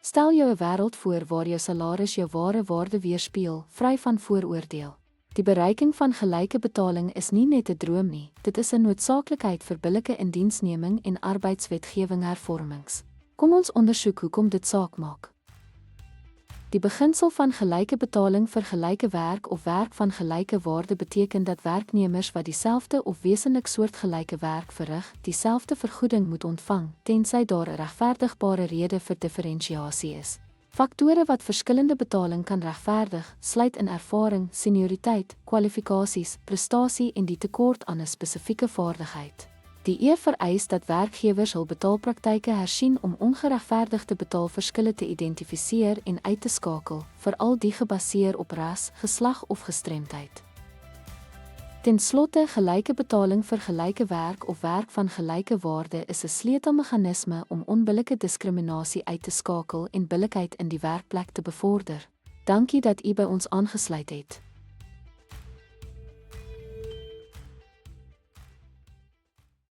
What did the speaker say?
Stel jou 'n wêreld voor waar jou salaris jou ware waarde weerspieël, vry van vooroordeel. Die bereiking van gelyke betaling is nie net 'n droom nie, dit is 'n noodsaaklikheid vir billike indiensneming en arbeidswetgewing hervormings. Kom ons ondersoek hoekom dit saak maak. Die beginsel van gelyke betaling vir gelyke werk of werk van gelyke waarde beteken dat werknemers wat dieselfde of wesentlik soortgelyke werk verrig, dieselfde vergoeding moet ontvang, tensy daar 'n regverdigbare rede vir diferensiasie is. Faktore wat verskillende betaling kan regverdig, sluit in ervaring, senioriteit, kwalifikasies, prestasie en die tekort aan 'n spesifieke vaardigheid. Die EU vereis dat werkgewers hul betaalpraktyke hersien om ongeregverdigde betaalverskille te identifiseer en uit te skakel, veral die gebaseer op ras, geslag of gestremdheid. Ten slotte, gelyke betaling vir gelyke werk of werk van gelyke waarde is 'n sleutelmeganisme om onbillike diskriminasie uit te skakel en billikheid in die werkplek te bevorder. Dankie dat u by ons aangesluit het.